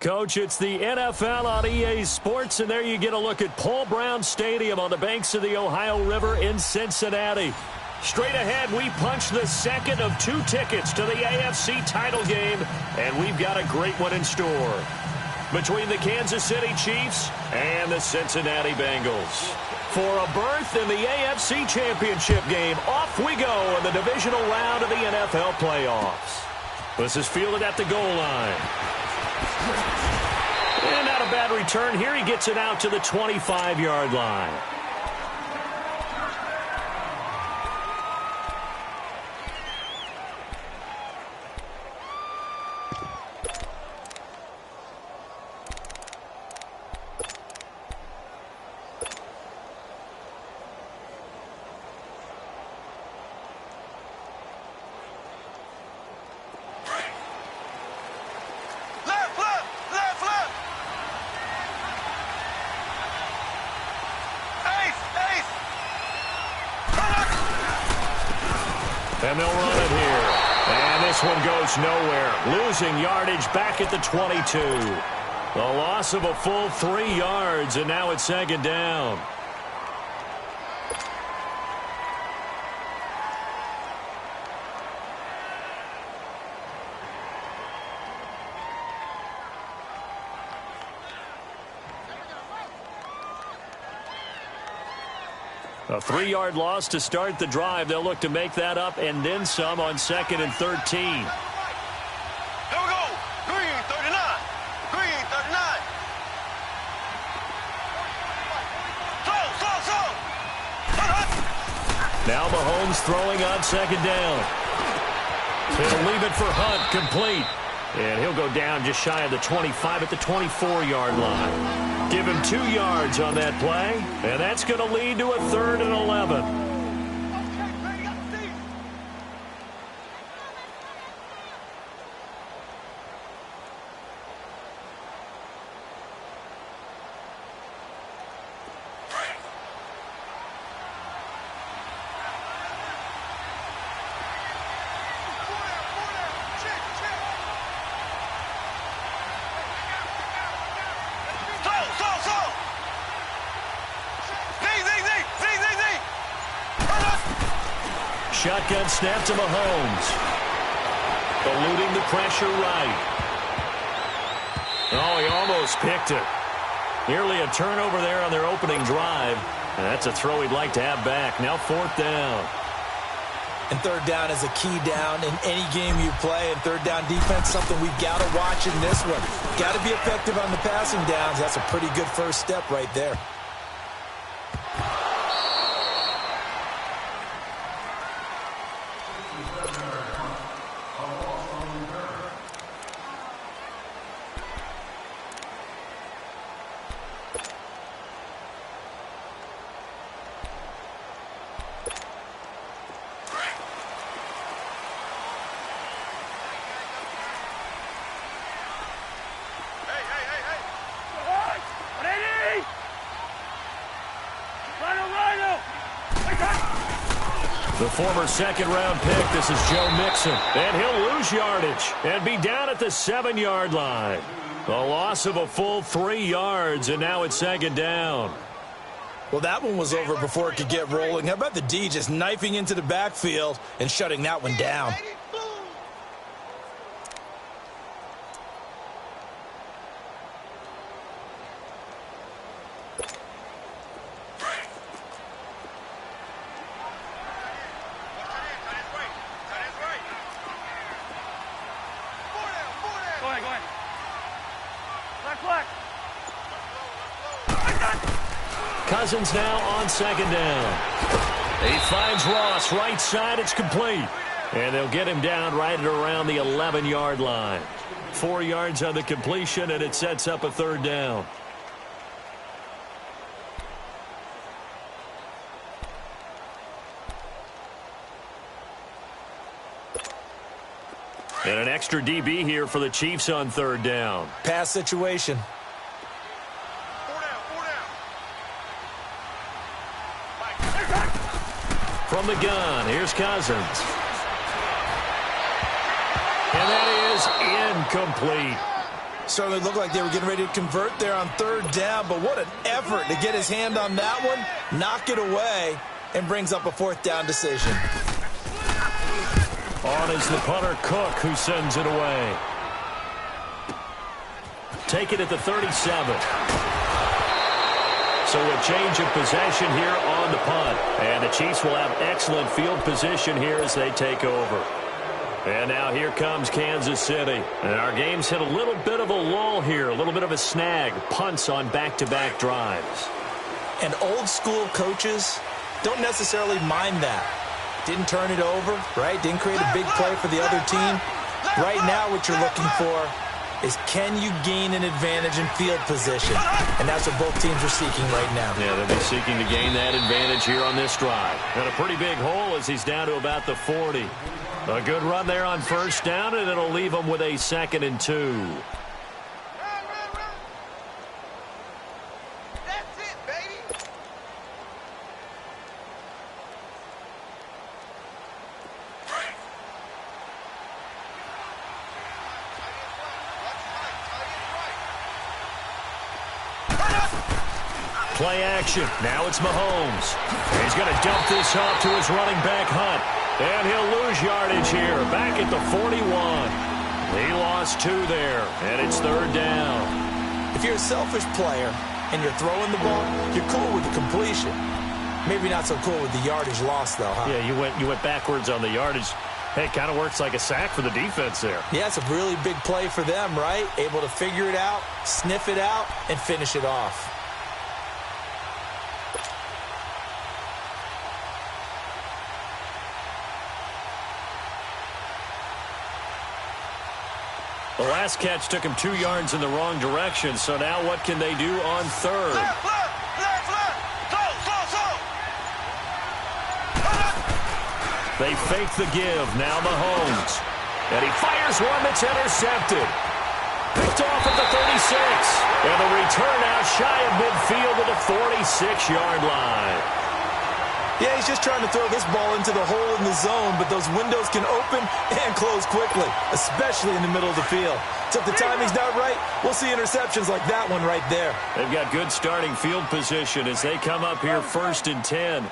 Coach, it's the NFL on EA Sports, and there you get a look at Paul Brown Stadium on the banks of the Ohio River in Cincinnati. Straight ahead, we punch the second of 2 tickets to the AFC title game, and we've got a great one in store between the Kansas City Chiefs and the Cincinnati Bengals. For a berth in the AFC Championship game, off we go in the divisional round of the NFL playoffs. This is fielded at the goal line. And not a bad return here. He gets it out to the 25-yard line. And they'll run it here. And this one goes nowhere. Losing yardage back at the 22. The loss of a full 3 yards, and now it's second down. A 3-yard loss to start the drive. They'll look to make that up and then some on 2nd and 13. Here we go. Green, 39. Green, 39. Slow. Now Mahomes throwing on 2nd down. He'll leave it for Hunt, complete. And he'll go down just shy of the 25 at the 24-yard line. Give him 2 yards on that play, and that's going to lead to a 3rd and 11. Shotgun snap to Mahomes. Eluding the pressure right. Oh, he almost picked it. Nearly a turnover there on their opening drive. And that's a throw he'd like to have back. Now 4th down. And 3rd down is a key down in any game you play. And 3rd down defense, something we've got to watch in this one. Got to be effective on the passing downs. That's a pretty good first step right there. The former 2nd-round pick, this is Joe Mixon. And he'll lose yardage and be down at the 7-yard line. The loss of a full 3 yards, and now it's 2nd down. Well, that one was over before it could get rolling. How about the D just knifing into the backfield and shutting that one down? Cousins now on 2nd down. He finds Ross right side. It's complete. And they'll get him down right at around the 11-yard line. 4 yards on the completion, and it sets up a 3rd down. And an extra DB here for the Chiefs on 3rd down. Pass situation. From the gun, here's Cousins. And that is incomplete. Certainly looked like they were getting ready to convert there on third down, but what an effort to get his hand on that one, knock it away, and brings up a fourth down decision. On is the punter, Cook, who sends it away. Take it at the 37. So a change of possession here on the punt. And the Chiefs will have excellent field position here as they take over. And now here comes Kansas City. And our game's hit a little bit of a lull here, a little bit of a snag. Punts on back-to-back drives. And old-school coaches don't necessarily mind that. Didn't turn it over, right? Didn't create a big play for the other team. Right now what you're looking for is can you gain an advantage in field position? And that's what both teams are seeking right now. Yeah, they'll be seeking to gain that advantage here on this drive. And a pretty big hole as he's down to about the 40. A good run there on first down, and it'll leave him with a 2nd and 2. Play action. Now it's Mahomes. He's going to dump this off to his running back, Hunt. And he'll lose yardage here. Back at the 41. He lost 2 there, and it's third down. If you're a selfish player and you're throwing the ball, you're cool with the completion. Maybe not so cool with the yardage loss, though, huh? Yeah, you went backwards on the yardage. Hey, it kind of works like a sack for the defense there. Yeah, it's a really big play for them, right? Able to figure it out, sniff it out, and finish it off. The last catch took him 2 yards in the wrong direction, so now what can they do on third? They fake the give. Now Mahomes. And he fires one that's intercepted. Picked off at the 36. And the return out shy of midfield at the 46-yard line. Yeah, he's just trying to throw this ball into the hole in the zone, but those windows can open and close quickly, especially in the middle of the field. So if the timing's not right, we'll see interceptions like that one right there. They've got good starting field position as they come up here 1st and 10.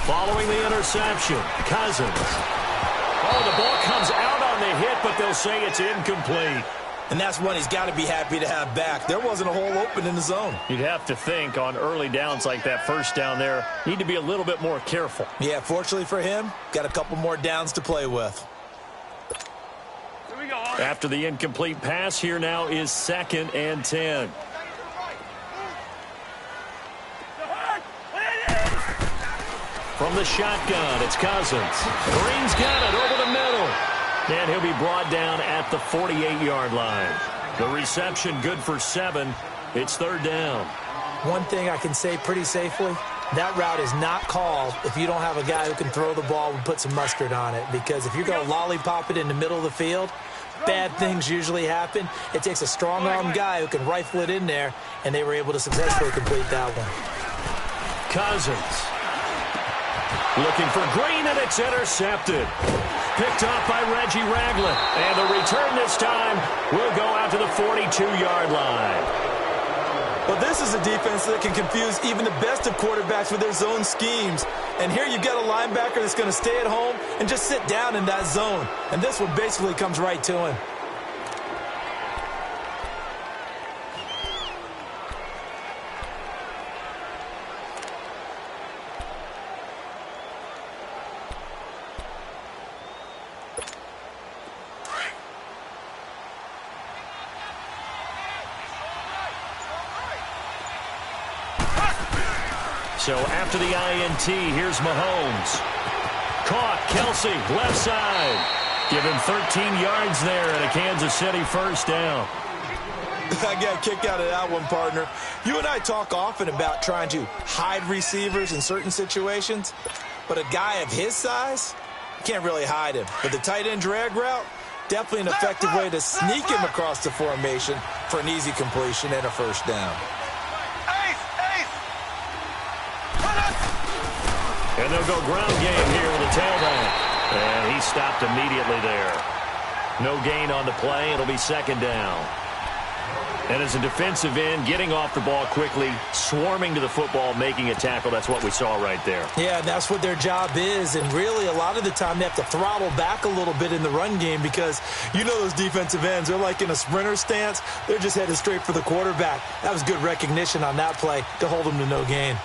Following the interception, Cousins. Oh, the ball comes out on the hit, but they'll say it's incomplete. And that's one he's got to be happy to have back. There wasn't a hole open in the zone. You'd have to think on early downs like that first down there, need to be a little bit more careful. Yeah, fortunately for him, got a couple more downs to play with. Here we go. After the incomplete pass, here now is 2nd and 10. From the shotgun, it's Cousins. Green's got it over the middle. And he'll be brought down at the 48-yard line. The reception good for 7. It's third down. One thing I can say pretty safely, that route is not called if you don't have a guy who can throw the ball and put some mustard on it. Because if you're going to lollipop it in the middle of the field, bad things usually happen. It takes a strong-arm guy who can rifle it in there, and they were able to successfully complete that one. Cousins. Looking for Green, and it's intercepted. Picked off by Reggie Ragland. And the return this time will go out to the 42-yard line. Well, this is a defense that can confuse even the best of quarterbacks with their zone schemes. And here you've got a linebacker that's going to stay at home and just sit down in that zone. And this one basically comes right to him. So after the INT, here's Mahomes. Caught, Kelsey, left side. Give him 13 yards there and a Kansas City first down. I got a kick out of that one, partner. You and I talk often about trying to hide receivers in certain situations, but a guy of his size, you can't really hide him. But the tight end drag route, definitely an effective way to sneak him across the formation for an easy completion and a first down. And they'll go ground game here with a tailback. And he stopped immediately there. No gain on the play. It'll be second down. And as a defensive end, getting off the ball quickly, swarming to the football, making a tackle, that's what we saw right there. Yeah, and that's what their job is. And really, a lot of the time, they have to throttle back a little bit in the run game because you know those defensive ends, they're like in a sprinter stance. They're just headed straight for the quarterback. That was good recognition on that play to hold them to no gain.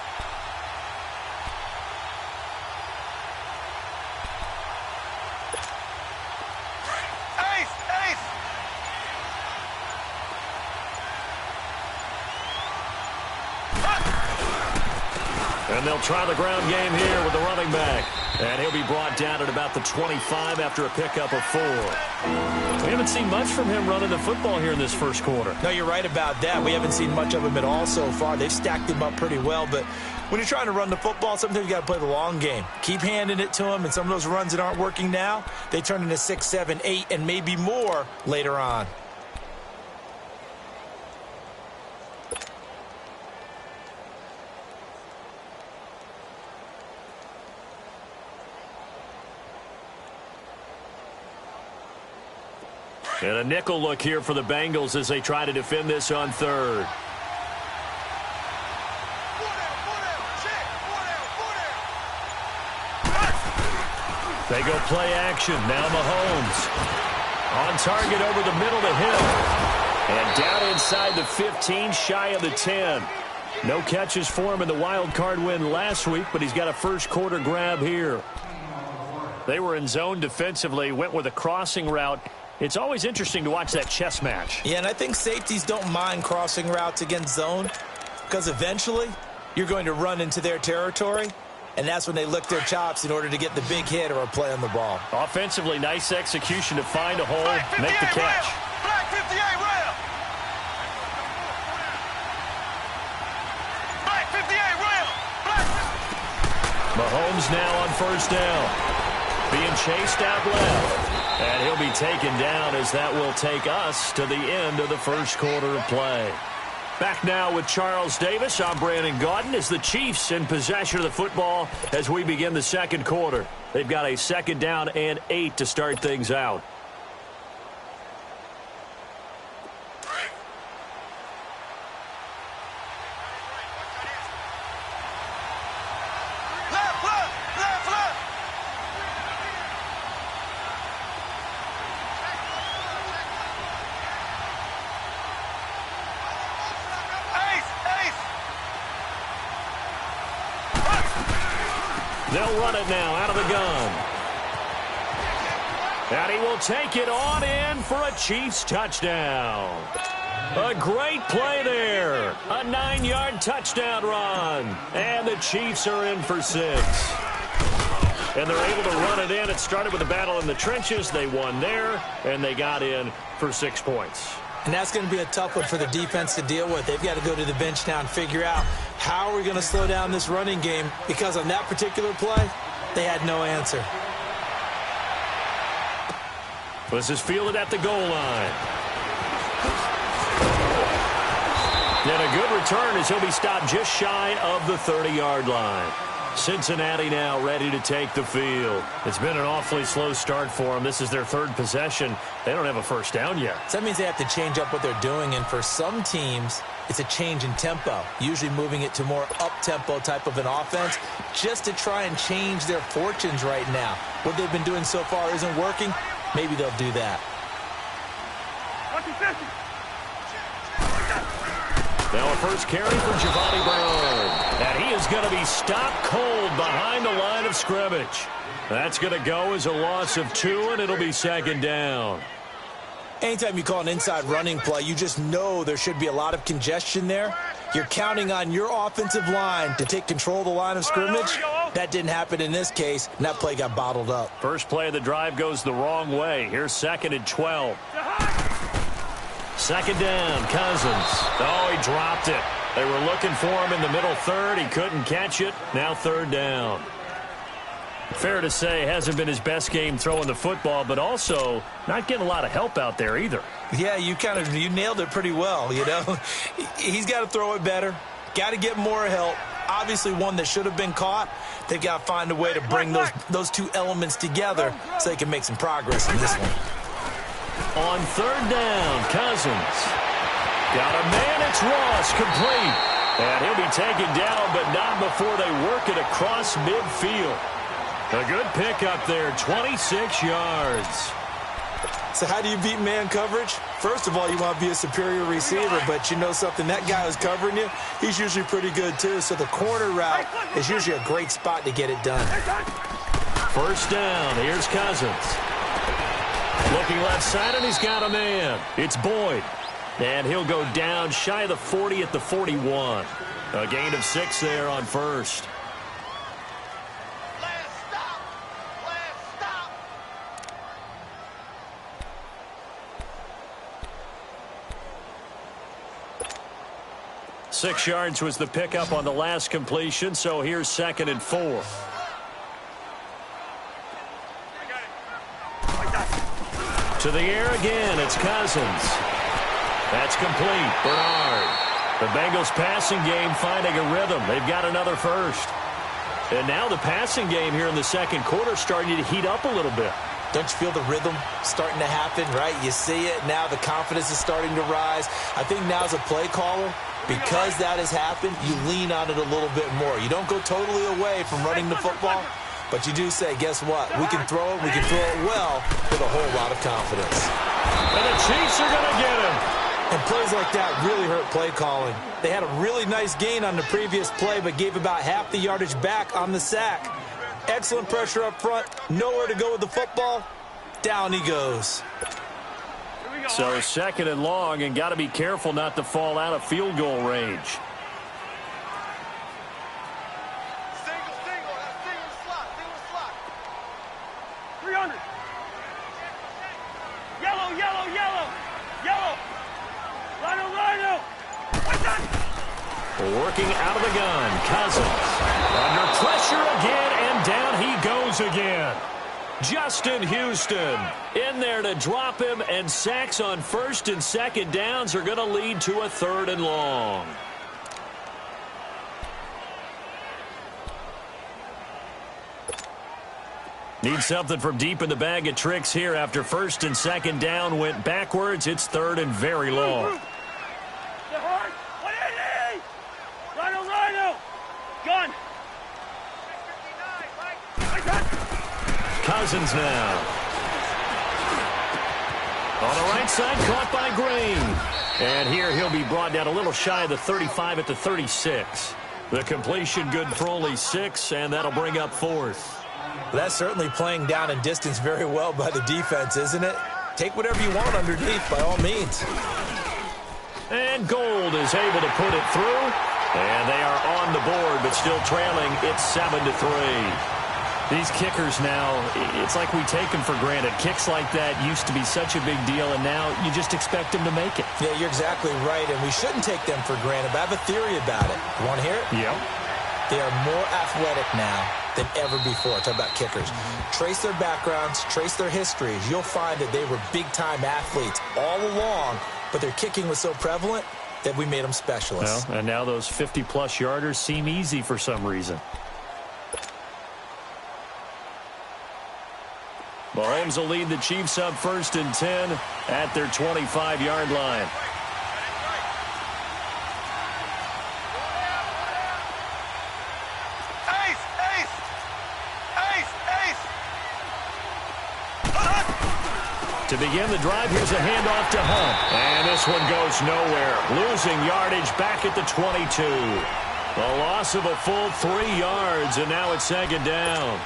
And they'll try the ground game here with the running back. And he'll be brought down at about the 25 after a pickup of 4. We haven't seen much from him running the football here in this first quarter. No, you're right about that. We haven't seen much of him at all so far. They've stacked him up pretty well. But when you're trying to run the football, sometimes you got to play the long game. Keep handing it to him. And some of those runs that aren't working now, they turn into 6, 7, 8, and maybe more later on. And a nickel look here for the Bengals as they try to defend this on third. They go play action. Now Mahomes. On target over the middle to Hill. And down inside the 15, shy of the 10. No catches for him in the wild card win last week, but he's got a first quarter grab here. They were in zone defensively, went with a crossing route. It's always interesting to watch that chess match. Yeah, and I think safeties don't mind crossing routes against zone because eventually you're going to run into their territory, and that's when they lick their chops in order to get the big hit or a play on the ball. Offensively, nice execution to find a hole, make the catch. Black 58 rail. Black 58 rail. Mahomes now on first down. Being chased out left. And he'll be taken down as that will take us to the end of the first quarter of play. Back now with Charles Davis. I'm Brandon Gaudin as the Chiefs in possession of the football as we begin the second quarter. They've got a second down and 8 to start things out. They'll run it now out of the gun. And he will take it on in for a Chiefs touchdown. A great play there. A 9-yard touchdown run. And the Chiefs are in for 6. And they're able to run it in. It started with a battle in the trenches. They won there, and they got in for 6 points. And that's going to be a tough one for the defense to deal with. They've got to go to the bench now and figure out how are we going to slow down this running game, because on that particular play, they had no answer. This is fielded at the goal line. And a good return as he'll be stopped just shy of the 30-yard line. Cincinnati now ready to take the field. It's been an awfully slow start for them. This is their third possession. They don't have a first down yet. So that means they have to change up what they're doing, and for some teams, it's a change in tempo, usually moving it to more up-tempo type of an offense just to try and change their fortunes right now. What they've been doing so far isn't working. Maybe they'll do that. Now a first carry for Giovanni Bernard. And he is going to be stopped cold behind the line of scrimmage. That's going to go as a loss of 2, and it'll be second down. Anytime you call an inside running play, you just know there should be a lot of congestion there. You're counting on your offensive line to take control of the line of scrimmage. That didn't happen in this case, and that play got bottled up. First play of the drive goes the wrong way. Here's 2nd and 12. Second down, Cousins. Oh, he dropped it. They were looking for him in the middle third. He couldn't catch it. Now 3rd down. Fair to say, hasn't been his best game throwing the football, but also not getting a lot of help out there either. Yeah, you nailed it pretty well, you know. He's got to throw it better. Got to get more help. Obviously one that should have been caught. They've got to find a way to bring those two elements together so they can make some progress in this one. On third down, Cousins. Got a man, it's Ross, complete. And he'll be taken down, but not before they work it across midfield. A good pickup there, 26 yards. So how do you beat man coverage? First of all, you want to be a superior receiver, but you know something, that guy who's covering you, he's usually pretty good too. So the corner route is usually a great spot to get it done. First down, here's Cousins. Looking left side, and he's got a man. It's Boyd. And he'll go down shy of the 40 at the 41. A gain of 6 there on first. Last stop. Last stop. 6 yards was the pickup on the last completion, so here's 2nd and 4. To the air again, it's Cousins. That's complete. Bernard. The Bengals passing game finding a rhythm. They've got another first. And now the passing game here in the second quarter starting to heat up a little bit. Don't you feel the rhythm starting to happen, right? You see it. Now the confidence is starting to rise. I think now as a play caller, because that has happened, you lean on it a little bit more. You don't go totally away from running the football, but you do say, guess what? We can throw it. We can throw it well with a whole lot of confidence. And the Chiefs are going to get him. And plays like that really hurt play calling. They had a really nice gain on the previous play, but gave about half the yardage back on the sack. Excellent pressure up front. Nowhere to go with the football. Down he goes. So 2nd and long, and got to be careful not to fall out of field goal range. Single. That's single slot. 300. Yellow. Rhino. Working out of the gun, Cousins. Under pressure again, and down he goes again. Justin Houston in there to drop him, and sacks on 1st and 2nd downs are going to lead to a 3rd and long. Need something from deep in the bag of tricks here after 1st and 2nd down went backwards. It's 3rd and very long. Rhino. Gun. Cousins now. On the right side, caught by Green. And here he'll be brought down a little shy of the 35 at the 36. The completion good for only 6, and that'll bring up 4th. That's certainly playing down and distance very well by the defense, isn't it? Take whatever you want underneath, by all means. And Gold is able to put it through. And they are on the board, but still trailing. It's 7-3. These kickers now, it's like we take them for granted. Kicks like that used to be such a big deal, and now you just expect them to make it. Yeah, you're exactly right, and we shouldn't take them for granted. But I have a theory about it. You want to hear it? Yep. They are more athletic now than ever before. Talk about kickers. Trace their backgrounds, trace their histories. You'll find that they were big-time athletes all along, but their kicking was so prevalent that we made them specialists. Well, and now those 50-plus yarders seem easy for some reason. Mahomes will lead the Chiefs up 1st and 10 at their 25-yard line. To begin the drive, here's a handoff to Hunt. And this one goes nowhere. Losing yardage back at the 22. A loss of a full 3 yards, and now it's 2nd down.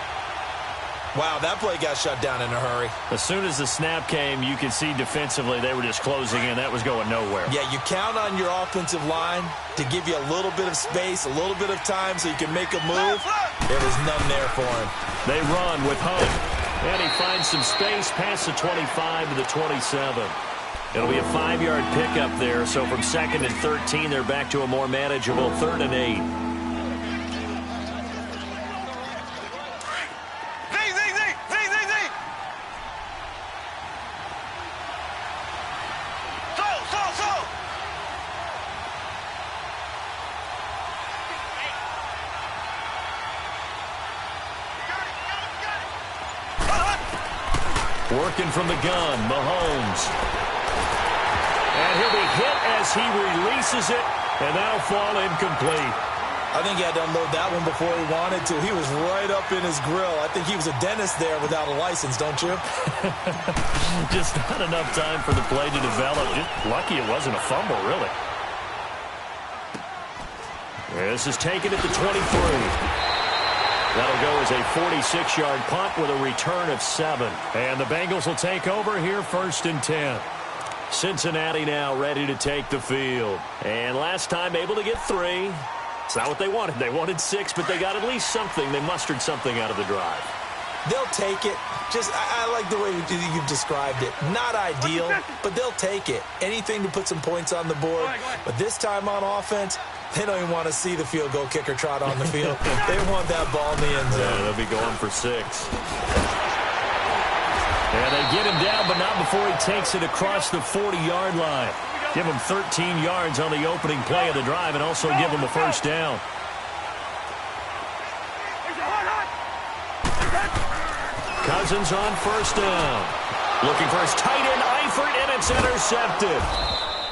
Wow, that play got shut down in a hurry. As soon as the snap came, you could see defensively they were just closing in. That was going nowhere. Yeah, you count on your offensive line to give you a little bit of space, a little bit of time so you can make a move. There was none there for him. They run with Hunt. And he finds some space past the 25 to the 27. It'll be a 5-yard pickup there. So from 2nd and 13, they're back to a more manageable 3rd and 8. Working from the gun, Mahomes. And he'll be hit as he releases it, and that'll fall incomplete. I think he had to unload that one before he wanted to. He was right up in his grill. I think he was a dentist there without a license, don't you? Just not enough time for the play to develop. Just lucky it wasn't a fumble, really. This is taken at the 23. That'll go as a 46-yard punt with a return of 7. And the Bengals will take over here 1st and 10. Cincinnati now ready to take the field. And last time able to get 3. It's not what they wanted. They wanted 6, but they got at least something. They mustered something out of the drive. They'll take it. I like the way you've described it. Not ideal, but they'll take it. Anything to put some points on the board. But this time on offense, they don't even want to see the field goal kicker trot on the field. They want that ball in the end zone. Yeah, they'll be going for 6. And they get him down, but not before he takes it across the 40-yard line. Give him 13 yards on the opening play of the drive and also give him a first down. Cousins on first down. Looking for his tight end, Eifert, and it's intercepted.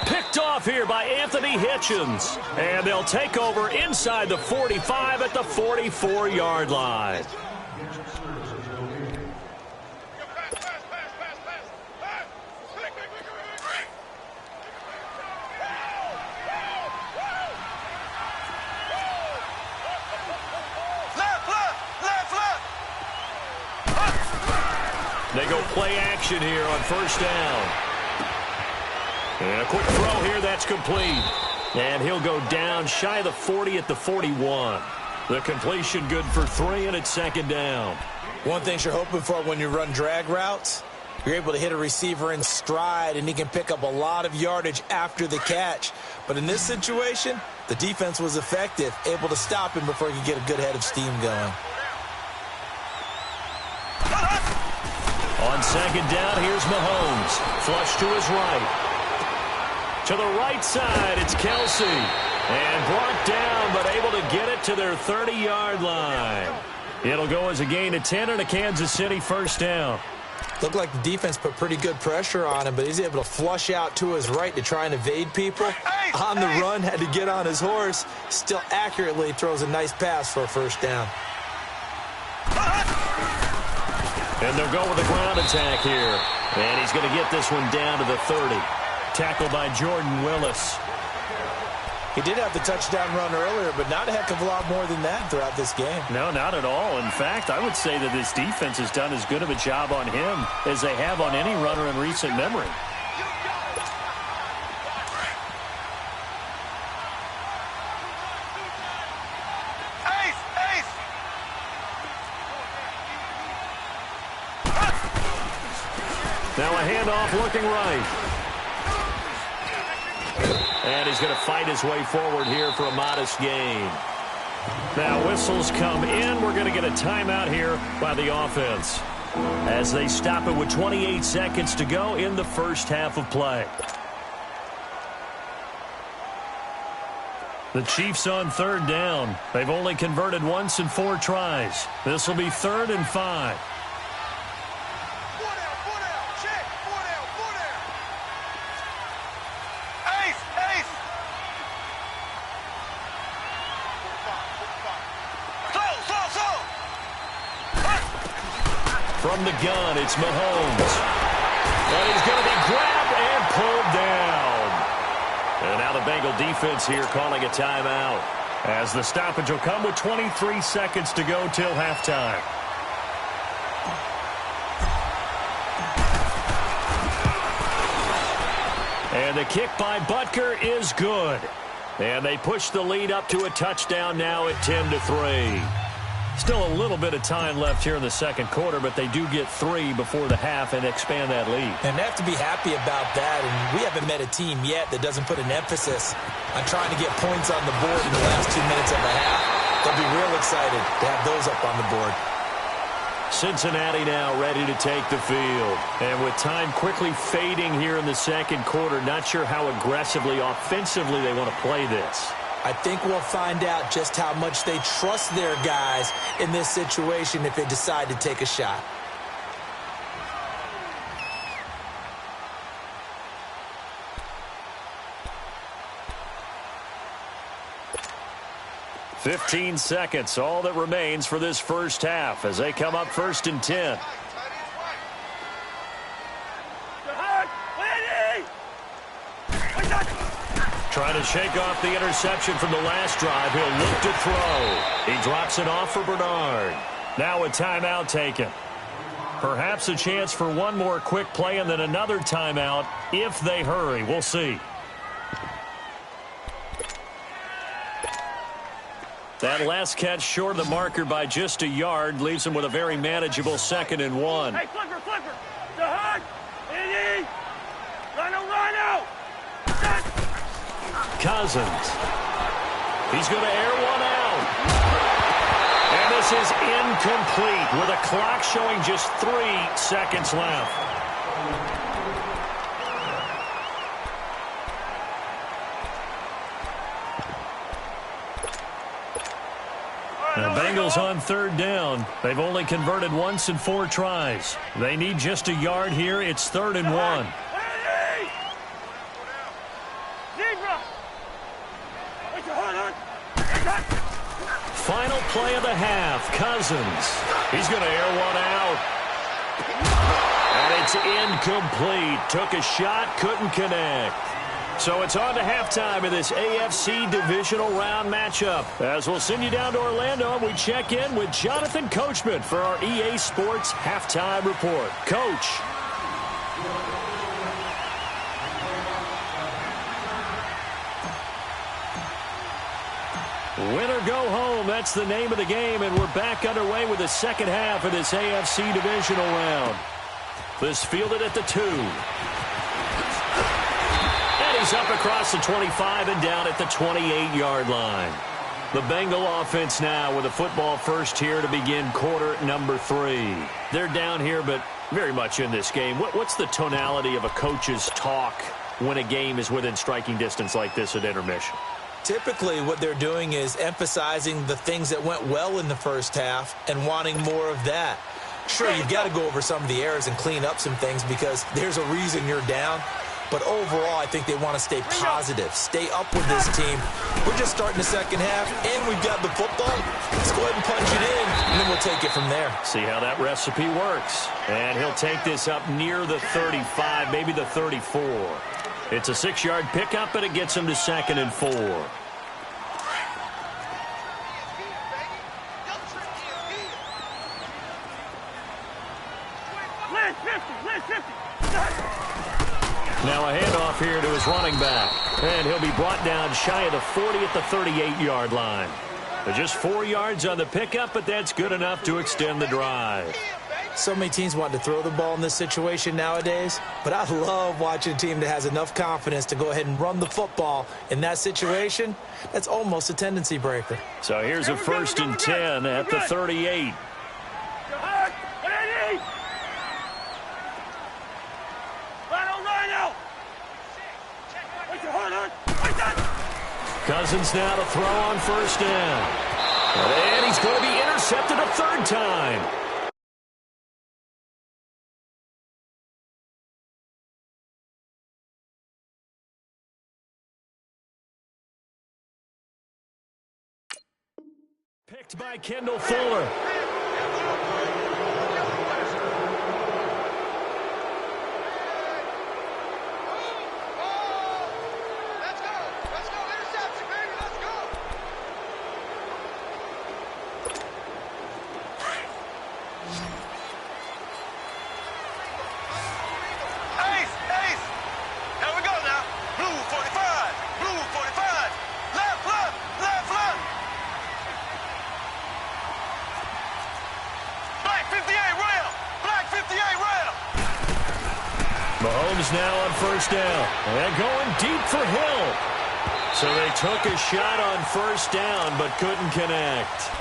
Picked off here by Anthony Hitchens. And they'll take over inside the 45 at the 44-yard line. They go play action here on first down. And a quick throw here, that's complete. And he'll go down shy of the 40 at the 41. The completion good for 3, and it's 2nd down. One thing you're hoping for when you run drag routes, you're able to hit a receiver in stride, and he can pick up a lot of yardage after the catch. But in this situation, the defense was effective, able to stop him before he could get a good head of steam going. On 2nd down, here's Mahomes. Flush to his right. To the right side, it's Kelsey. And brought down, but able to get it to their 30-yard line. It'll go as a gain of 10 and a Kansas City first down. Looked like the defense put pretty good pressure on him, but he's able to flush out to his right to try and evade people. On the run, had to get on his horse. Still accurately throws a nice pass for a first down. And they'll go with a ground attack here. And he's going to get this one down to the 30. Tackled by Jordan Willis. He did have the touchdown run earlier, but not a heck of a lot more than that throughout this game. No, not at all. In fact, I would say that this defense has done as good of a job on him as they have on any runner in recent memory. Now a handoff looking right. And he's going to fight his way forward here for a modest gain. Now whistles come in. We're going to get a timeout here by the offense as they stop it with 28 seconds to go in the first half of play. The Chiefs on 3rd down. They've only converted once in 4 tries. This will be 3rd and 5. From the gun, it's Mahomes. And he's going to be grabbed and pulled down. And now the Bengal defense here calling a timeout, as the stoppage will come with 23 seconds to go till halftime. And the kick by Butker is good. And they push the lead up to a touchdown now at 10-3. Still a little bit of time left here in the second quarter, but they do get 3 before the half and expand that lead. And they have to be happy about that, and we haven't met a team yet that doesn't put an emphasis on trying to get points on the board in the last 2 minutes of the half. They'll be real excited to have those up on the board. Cincinnati now ready to take the field. And with time quickly fading here in the second quarter, not sure how aggressively, offensively they want to play this. I think we'll find out just how much they trust their guys in this situation if they decide to take a shot. 15 seconds, all that remains for this first half as they come up 1st and 10. Trying to shake off the interception from the last drive. He'll look to throw. He drops it off for Bernard. Now a timeout taken. Perhaps a chance for one more quick play and then another timeout if they hurry. We'll see. That last catch short of the marker by just a yard leaves him with a very manageable 2nd and 1. Hey, flipper, flipper. The hug. Eddie. Rhino. Cousins. He's going to air one out. And this is incomplete with a clock showing just 3 seconds left. The Bengals on 3rd down. They've only converted once in 4 tries. They need just a yard here. It's 3rd and 1. Final play of the half. Cousins. He's going to air one out. And it's incomplete. Took a shot, couldn't connect. So it's on to halftime in this AFC divisional round matchup. As we'll send you down to Orlando, we check in with Jonathan Coachman for our EA Sports Halftime Report. Coach. Win or go home, that's the name of the game, and we're back underway with the second half of this AFC divisional round. This fielded at the 2. And he's up across the 25 and down at the 28-yard line. The Bengal offense now with a football first here to begin quarter number 3. They're down here, but very much in this game. What's the tonality of a coach's talk when a game is within striking distance like this at intermission? Typically, what they're doing is emphasizing the things that went well in the first half and wanting more of that. Sure, you've got to go over some of the errors and clean up some things because there's a reason you're down. But overall, I think they want to stay positive, stay up with this team. We're just starting the second half, and we've got the football. Let's go ahead and punch it in, and then we'll take it from there. See how that recipe works. And he'll take this up near the 35, maybe the 34. It's a 6-yard pickup, and it gets him to 2nd and 4. Now a handoff here to his running back. And he'll be brought down shy of the 40 at the 38-yard line. They're just 4 yards on the pickup, but that's good enough to extend the drive. So many teams want to throw the ball in this situation nowadays, but I love watching a team that has enough confidence to go ahead and run the football. In that situation, that's almost a tendency breaker. So here's a 1st and 10 at the 38. Cousins now to throw on 1st down. And he's going to be intercepted a 3rd time. Picked by Kendall Fuller. Mahomes now on 1st down. And going deep for Hill. So they took a shot on 1st down, but couldn't connect.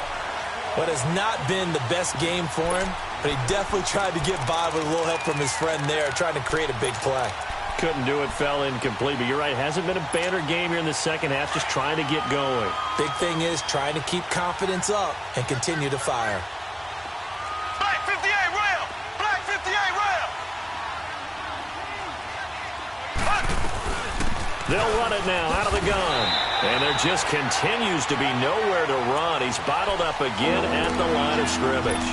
What has not been the best game for him, but he definitely tried to get by with a little help from his friend there, trying to create a big play. Couldn't do it, fell incomplete. But you're right, hasn't been a banner game here in the second half, just trying to get going. Big thing is trying to keep confidence up and continue to fire. Black 58 rail! Black 58 rail! They'll run it now out of the gun. And there just continues to be nowhere to run. He's bottled up again at the line of scrimmage.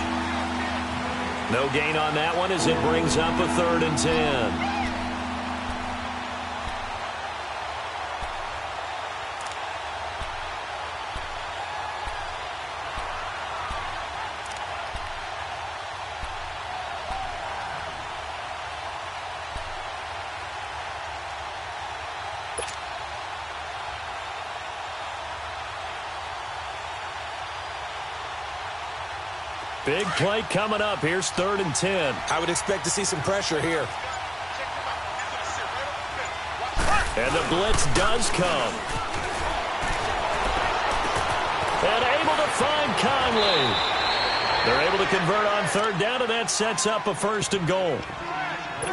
No gain on that one as it brings up a 3rd and 10. Big play coming up. Here's 3rd and 10. I would expect to see some pressure here. And the blitz does come. And able to find Conley. They're able to convert on 3rd down, and that sets up a 1st and goal.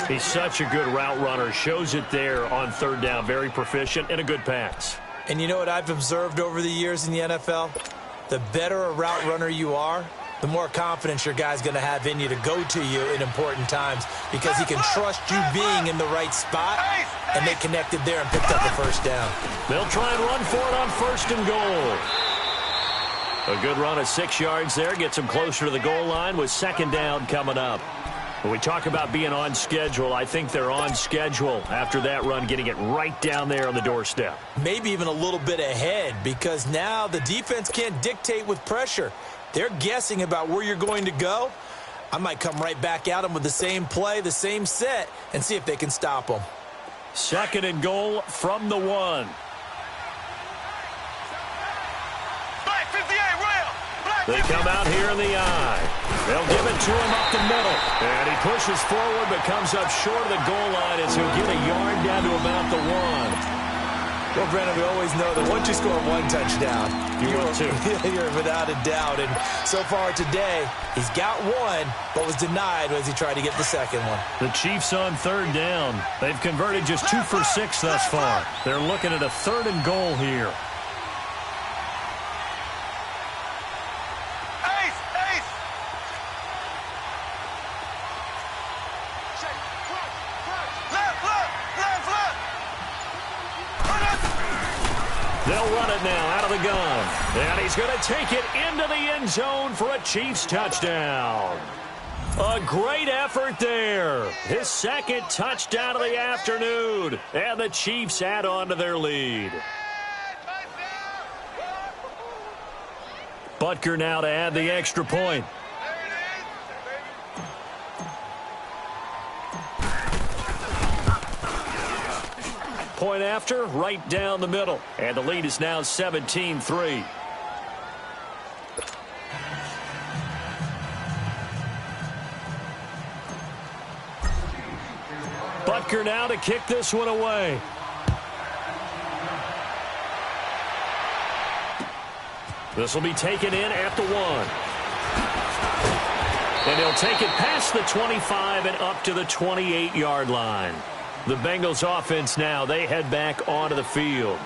He's such a good route runner. Shows it there on 3rd down. Very proficient and a good pass. And you know what I've observed over the years in the NFL? The better a route runner you are, the more confidence your guy's going to have in you to go to you in important times because he can trust you being in the right spot, and they connected there and picked up a 1st down. They'll try and run for it on 1st and goal. A good run of 6 yards there gets him closer to the goal line with 2nd down coming up. When we talk about being on schedule, I think they're on schedule after that run, getting it right down there on the doorstep. Maybe even a little bit ahead because now the defense can't dictate with pressure. They're guessing about where you're going to go. I might come right back at them with the same play, the same set, and see if they can stop them. 2nd and goal from the 1. They come out here in the eye. They'll give it to him up the middle. And he pushes forward but comes up short of the goal line as he'll get a yard down to about the 1. Well, Brandon, we always know that once you score 1 touchdown, you're without a doubt. And so far today, he's got 1, but was denied as he tried to get the 2nd one. The Chiefs on 3rd down. They've converted just 2 for 6 thus far. They're looking at a 3rd and goal here. They'll run it now out of the gun. And he's going to take it into the end zone for a Chiefs touchdown. A great effort there. His 2nd touchdown of the afternoon. And the Chiefs add on to their lead. Butker now to add the extra point. Point after, right down the middle. And the lead is now 17-3. Butker now to kick this one away. This will be taken in at the 1. And he'll take it past the 25 and up to the 28-yard line. The Bengals offense now, they head back onto the field.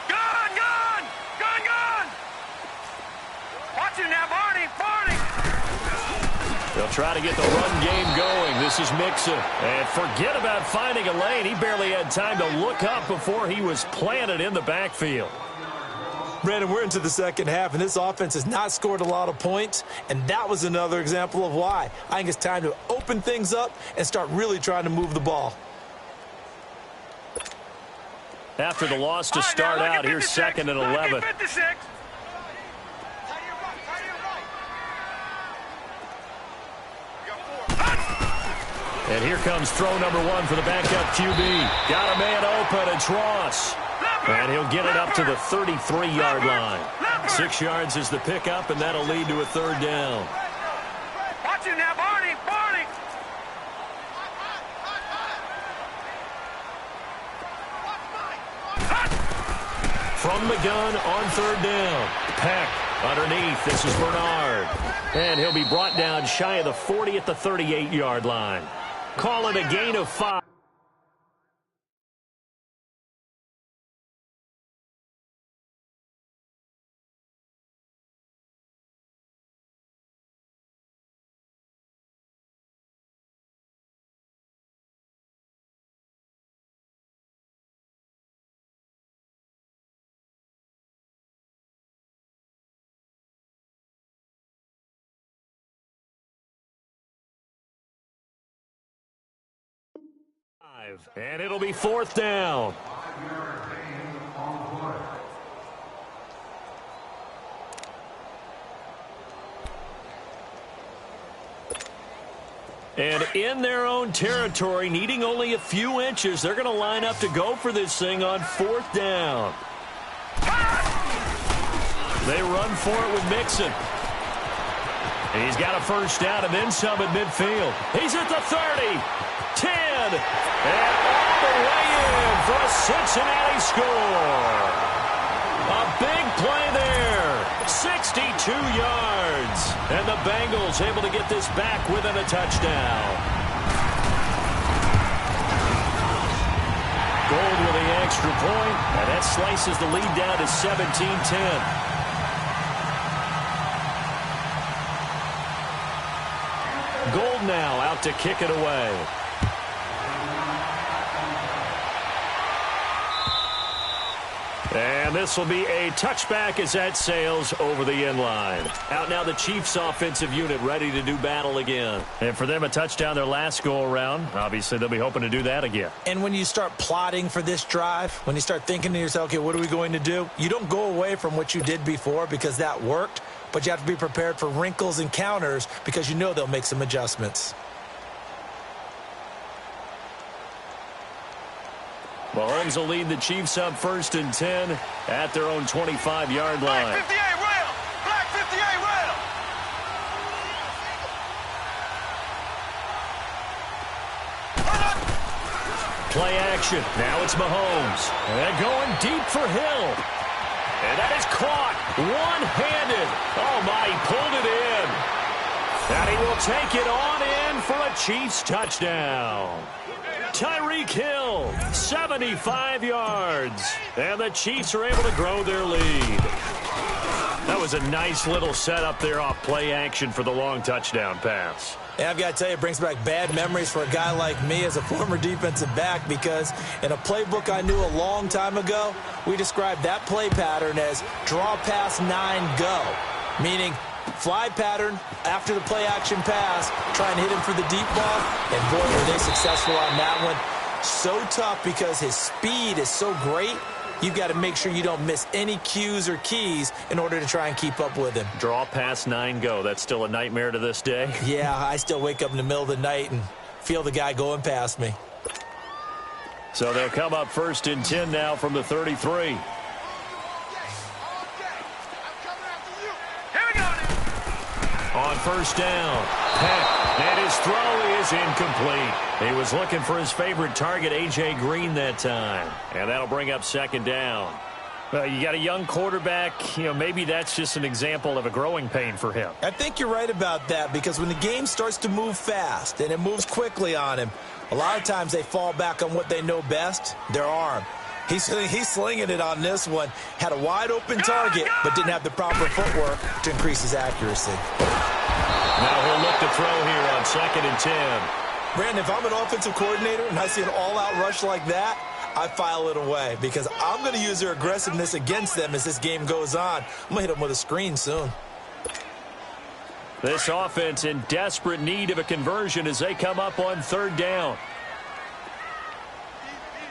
Gone! Watch it now, Barney! They'll try to get the run game going. This is Mixon. And forget about finding a lane. He barely had time to look up before he was planted in the backfield. Brandon, we're into the 2nd half, and this offense has not scored a lot of points, and that was another example of why. I think it's time to open things up and start really trying to move the ball. After the loss to start out, here's 2nd and 11. And here comes throw number 1 for the backup QB. Got a man open, it's Ross. And he'll get it up to the 33-yard line. 6 yards is the pickup, and that'll lead to a 3rd down. Watch it now, Barney! From the gun on 3rd down. Peck underneath. This is Bernard. And he'll be brought down shy of the 40 at the 38-yard line. Call it a gain of 5. And it'll be 4th down. And in their own territory, needing only a few inches, they're going to line up to go for this thing on 4th down. They run for it with Mixon. He's got a first down and then some at midfield. He's at the 30, 10, and all the way in for a Cincinnati score. A big play there, 62 yards. And the Bengals able to get this back within a touchdown. Gold with the extra point, and that slices the lead down to 17-10. Gold now out to kick it away. And this will be a touchback as that sails over the end line. Out now the Chiefs offensive unit ready to do battle again. And for them a touchdown their last go-around. Obviously they'll be hoping to do that again. And when you start plotting for this drive, when you start thinking to yourself, okay, what are we going to do? You don't go away from what you did before because that worked. But you have to be prepared for wrinkles and counters because you know they'll make some adjustments. Mahomes will lead the Chiefs up 1st and 10 at their own 25-yard line. Black 58 rail! Black 58 rail! Play action. Now it's Mahomes. And going deep for Hill. And that is caught one-handed. Oh, my, he pulled it in. And he will take it on in for a Chiefs touchdown. Tyreek Hill, 75 yards. And the Chiefs are able to grow their lead. That was a nice little setup there off play action for the long touchdown pass. And I've got to tell you, it brings back bad memories for a guy like me as a former defensive back because in a playbook I knew a long time ago, we described that play pattern as draw pass 9 go, meaning fly pattern after the play action pass, try and hit him for the deep ball, and boy, were they successful on that one. So tough because his speed is so great. You've got to make sure you don't miss any cues or keys in order to try and keep up with him. Draw pass 9 go. That's still a nightmare to this day. Yeah, I still wake up in the middle of the night and feel the guy going past me. So they'll come up 1st and 10 now from the 33. On 1st down, Peck, and his throw is incomplete. He was looking for his favorite target, A.J. Green, that time. And that'll bring up 2nd down. You got a young quarterback. Maybe that's just an example of a growing pain for him. I think you're right about that because when the game starts to move fast and it moves quickly on him, a lot of times they fall back on what they know best, their arm. He's slinging it on this one. Had a wide-open target, but didn't have the proper footwork to increase his accuracy. Now he'll look to throw here on 2nd and 10. Brandon, if I'm an offensive coordinator and I see an all-out rush like that, I file it away because I'm going to use their aggressiveness against them as this game goes on. I'm going to hit them with a screen soon. This offense in desperate need of a conversion as they come up on 3rd down.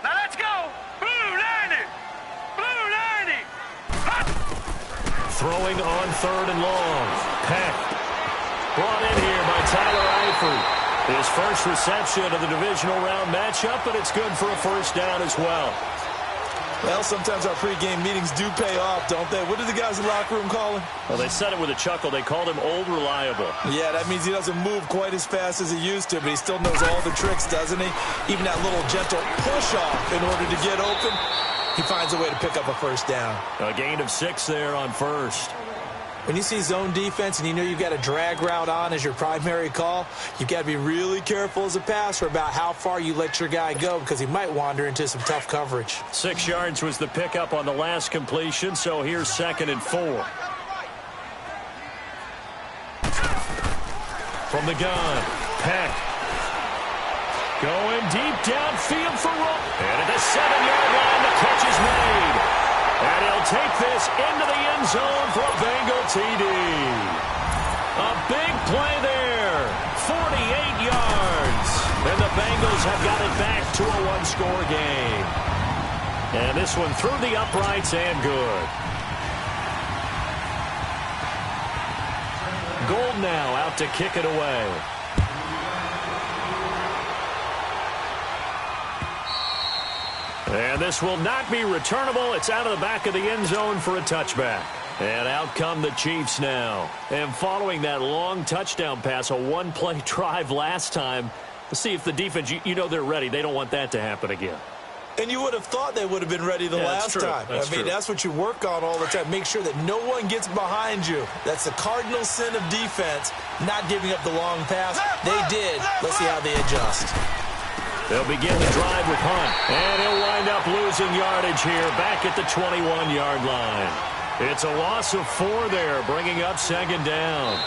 Now let's go! Blue 90! Blue 90! Hot! Throwing on 3rd and long. Peck brought in here by Tyler Eifert. His first reception of the divisional round matchup, but it's good for a 1st down as well. Well, sometimes our pregame meetings do pay off, don't they? What did the guys in the locker room call him? Well, they said it with a chuckle. They called him Old Reliable. Yeah, that means he doesn't move quite as fast as he used to, but he still knows all the tricks, doesn't he? Even that little gentle push-off in order to get open, he finds a way to pick up a 1st down. A gain of 6 there on 1st. When you see zone defense and you know you've got a drag route on as your primary call, you've got to be really careful as a passer about how far you let your guy go because he might wander into some tough coverage. 6 yards was the pickup on the last completion, so here's 2nd and 4. From the gun, Peck. Going deep downfield for Roll. And at the 7-yard line, the catch is made. And he'll take this into the end zone for a Bengal TD. A big play there, 48 yards. And the Bengals have got it back to a one-score game. And this one through the uprights and good. Gold now out to kick it away. And this will not be returnable. It's out of the back of the end zone for a touchback. And out come the Chiefs now. And following that long touchdown pass, a one-play drive last time, to see if the defense, you know they're ready. They don't want that to happen again. And you would have thought they would have been ready the last time. That's what you work on all the time. Make sure that no one gets behind you. That's the cardinal sin of defense, not giving up the long pass. They did. Let's see how they adjust. They'll begin the drive with Hunt. And he'll wind up losing yardage here back at the 21-yard line. It's a loss of 4 there, bringing up second down.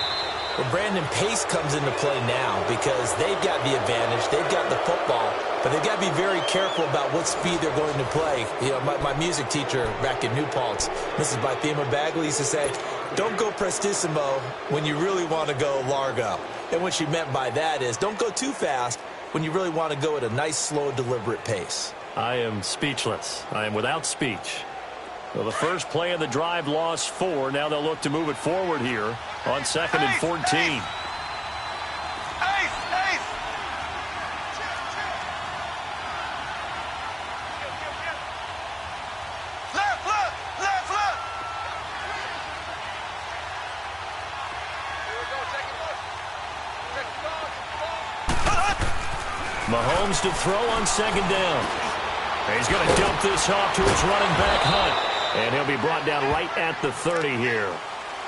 Well, Brandon, pace comes into play now because they've got the advantage. They've got the football, but they've got to be very careful about what speed they're going to play. You know, my music teacher back in New Paltz, Mrs. Bythema Bagley, used to say, don't go prestissimo when you really want to go largo. And what she meant by that is don't go too fast when you really want to go at a nice, slow, deliberate pace. I am speechless. I am without speech. Well, the first play of the drive lost 4. Now they'll look to move it forward here on 2nd and 14. Ace! Left! Mahomes to throw on second down. He's going to dump this off to his running back, Hunt. And he'll be brought down right at the 30 here.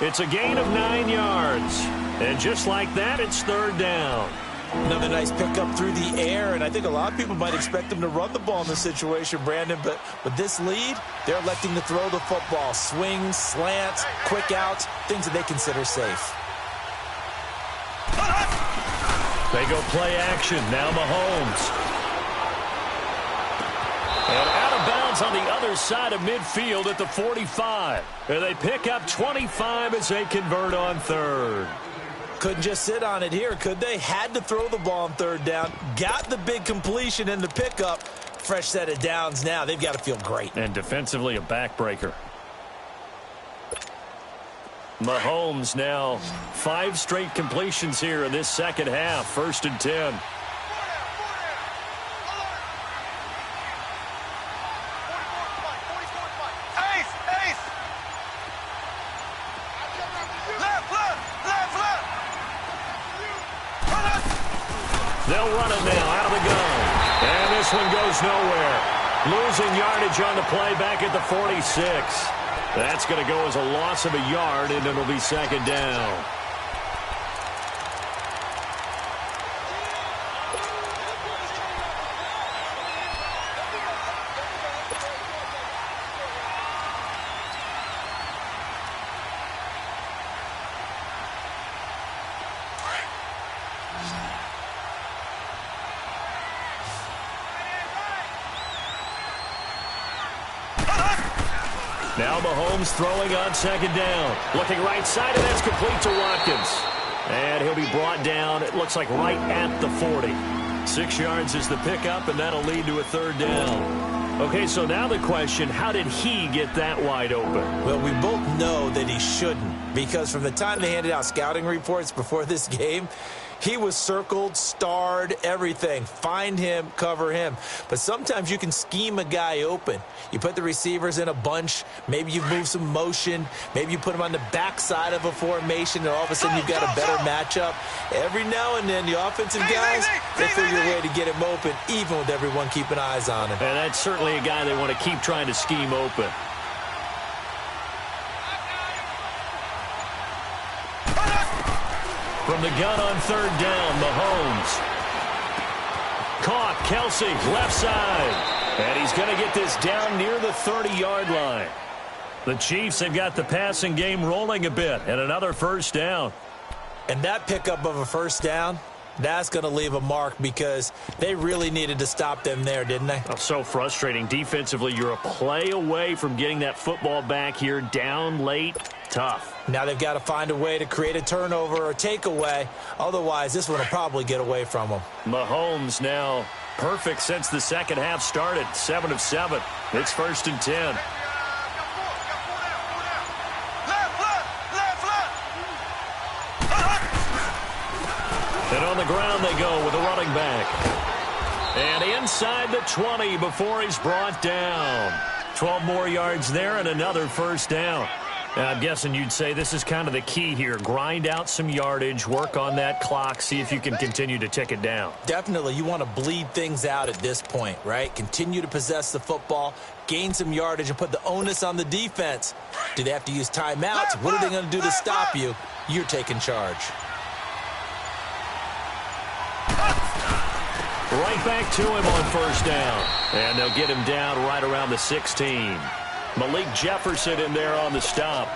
It's a gain of 9 yards. And just like that, it's third down. Another nice pickup through the air, and I think a lot of people might expect them to run the ball in this situation, Brandon, but with this lead, they're electing to throw the football. Swings, slants, quick outs, things that they consider safe. They go play action. Now Mahomes. And out of bounds on the other side of midfield at the 45. And they pick up 25 as they convert on third. Couldn't just sit on it here, could they? Had to throw the ball on third down. Got the big completion in the pickup. Fresh set of downs now. They've got to feel great. And defensively, a backbreaker. Mahomes now 5 straight completions here in this second half. 1st and 10. They'll run it now out of the gun. And this one goes nowhere. Losing yardage on the play back at the 46. That's going to go as a loss of a yard, and it'll be second down. Now Mahomes throwing on second down. Looking right side, and that's complete to Watkins. And he'll be brought down, it looks like, right at the 40. 6 yards is the pickup, and that'll lead to a third down. Okay, so now the question, how did he get that wide open? Well, we both know that he shouldn't, because from the time they handed out scouting reports before this game, he was circled, starred, everything. Find him, cover him. But sometimes you can scheme a guy open. You put the receivers in a bunch. Maybe you move some motion. Maybe you put them on the backside of a formation, and all of a sudden you've got a better matchup. Every now and then, the offensive guys, they figure a way to get him open, even with everyone keeping eyes on him. And that's certainly a guy they want to keep trying to scheme open. From the gun on third down, Mahomes. Caught, Kelsey, left side. And he's going to get this down near the 30-yard line. The Chiefs have got the passing game rolling a bit, and another first down. And that pickup of a first down, that's going to leave a mark because they really needed to stop them there, didn't they? Oh, so frustrating. Defensively, you're a play away from getting that football back here, down late. Tough. Now they've got to find a way to create a turnover or takeaway. Otherwise, this one will probably get away from them. Mahomes now Perfect since the second half started. 7 of 7. It's 1st and 10. And on the ground they go with a running back. And inside the 20 before he's brought down. 12 more yards there and another first down. Now, I'm guessing you'd say this is kind of the key here. Grind out some yardage, work on that clock, see if you can continue to tick it down. Definitely. You want to bleed things out at this point, right? Continue to possess the football, gain some yardage, and put the onus on the defense. Do they have to use timeouts? What are they going to do to stop you? You're taking charge. Right back to him on first down. And they'll get him down right around the 16. Malik Jefferson in there on the stop.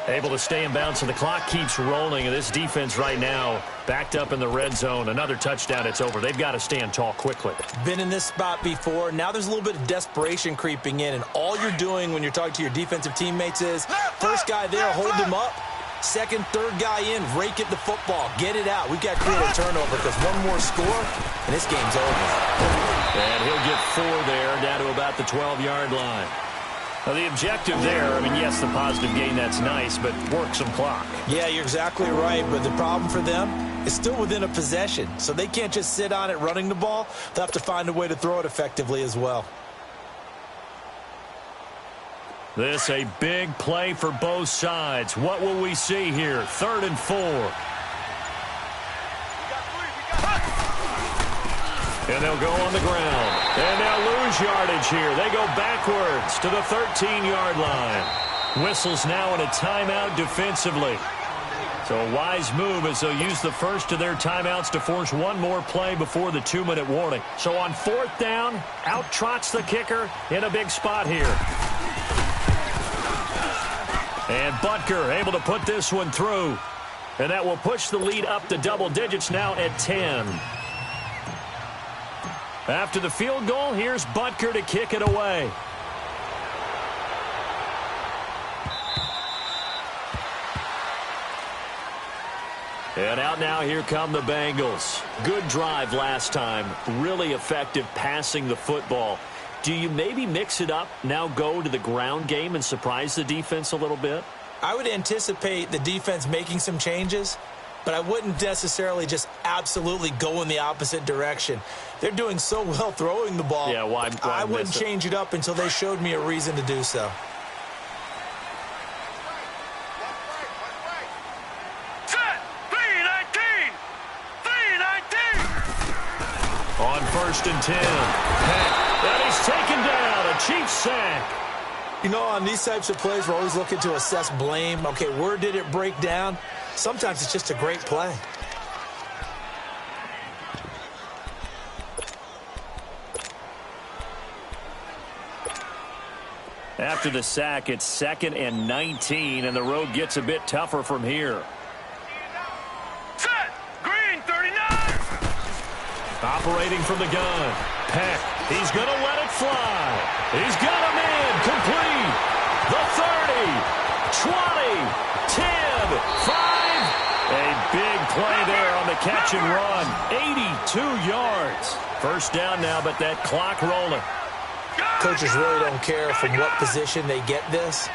Able to stay in bounds, and the clock keeps rolling. And this defense right now backed up in the red zone. Another touchdown, it's over. They've got to stand tall quickly. Been in this spot before. Now there's a little bit of desperation creeping in. And all you're doing when you're talking to your defensive teammates is, first guy there, hold him up. Second, third guy in, rake at the football. Get it out. We've got to create a turnover because one more score, and this game's over. And he'll get 4 there, down to about the 12-yard line. Now, the objective there, I mean, yes, the positive gain, that's nice, but work some clock. Yeah, you're exactly right, but the problem for them is still within a possession, so they can't just sit on it running the ball. They'll have to find a way to throw it effectively as well. This a big play for both sides. What will we see here? 3rd and 4. And they'll go on the ground. And they'll lose yardage here. They go backwards to the 13-yard line. Whistles now in a timeout defensively. So a wise move as they'll use the first of their timeouts to force one more play before the 2-minute warning. So on 4th down, out trots the kicker in a big spot here. And Butker able to put this one through. And that will push the lead up to double digits now at 10. After the field goal, here's Butker to kick it away. And out now, here come the Bengals. Good drive last time. Really effective passing the football. Do you maybe mix it up, now go to the ground game and surprise the defense a little bit? I would anticipate the defense making some changes, but I wouldn't necessarily just absolutely go in the opposite direction. They're doing so well throwing the ball. Yeah, why I wouldn't change it up until they showed me a reason to do so. On 1st and 10. And he's taken down. A Chiefs sack. You know, on these types of plays, we're always looking to assess blame. Okay, where did it break down? Sometimes it's just a great play. After the sack, it's 2nd and 19, and the road gets a bit tougher from here. Set! Green, 39! Operating from the gun. Peck. He's going to let it fly. He's got a man complete. The 30, 20, 10, 5. A big play there on the catch and run. 82 yards. First down now, but that clock rolling. Coaches really don't care from what position they get this,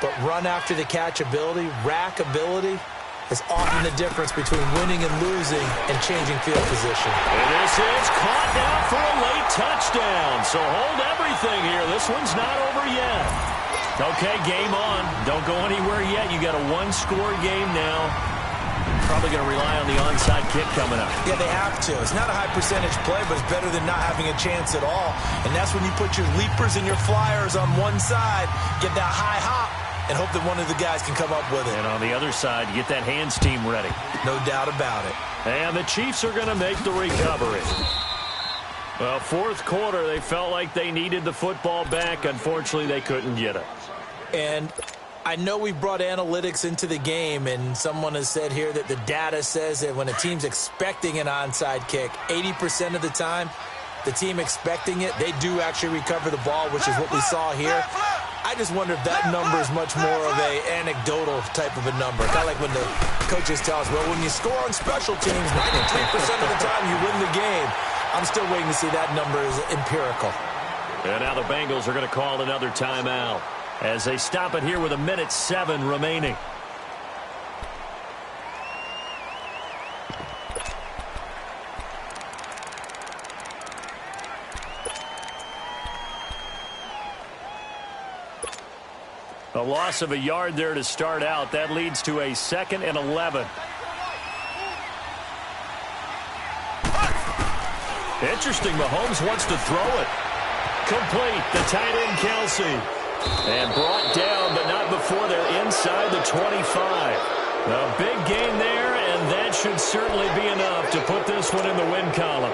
but run after the catch ability, rack ability, is often the difference between winning and losing and changing field position. And this is caught now for a late touchdown. So hold everything here. This one's not over yet. Okay, game on. Don't go anywhere yet. You got a one-score game now. Probably going to rely on the onside kick coming up. Yeah, they have to. It's not a high percentage play, but it's better than not having a chance at all. And that's when you put your leapers and your flyers on one side, get that high hop, and hope that one of the guys can come up with it. And on the other side, you get that hands team ready. No doubt about it. And the Chiefs are going to make the recovery. Well, 4th quarter, they felt like they needed the football back. Unfortunately, they couldn't get it. And I know we brought analytics into the game, and someone has said here that the data says that when a team's expecting an onside kick, 80% of the time, the team expecting it, they do actually recover the ball, which is what we saw here. I just wonder if that number is much more of a anecdotal type of a number. Kind of like when the coaches tell us, well, when you score on special teams, 93% of the time you win the game. I'm still waiting to see that number as empirical. And now the Bengals are going to call another timeout as they stop it here with 1:07 remaining. A loss of a yard there to start out. That leads to a 2nd and 11. Interesting. Mahomes wants to throw it. Complete. The tight end, Kelsey. And brought down, but not before they're inside the 25. A big gain there, and that should certainly be enough to put this one in the win column.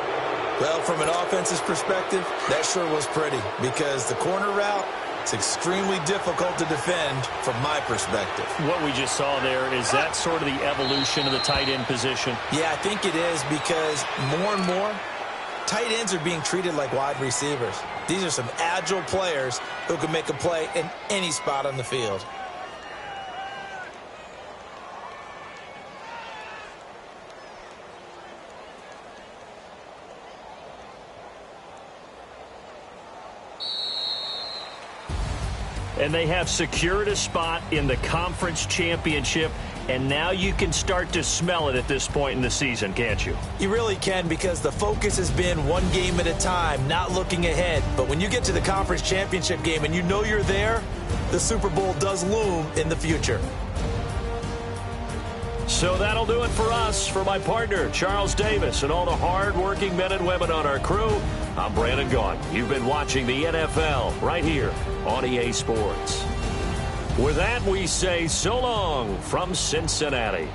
Well, from an offense's perspective, that sure was pretty because the corner route, it's extremely difficult to defend from my perspective. What we just saw there, is that sort of the evolution of the tight end position? Yeah, I think it is because more and more, tight ends are being treated like wide receivers. These are some agile players who can make a play in any spot on the field. And they have secured a spot in the conference championship, and now you can start to smell it at this point in the season, can't you? You really can, because the focus has been one game at a time, not looking ahead. But when you get to the conference championship game and you know you're there, the Super Bowl does loom in the future. So that'll do it for us. For my partner, Charles Davis, and all the hard-working men and women on our crew, I'm Brandon Gaughan. You've been watching the NFL right here on EA Sports. With that, we say so long from Cincinnati.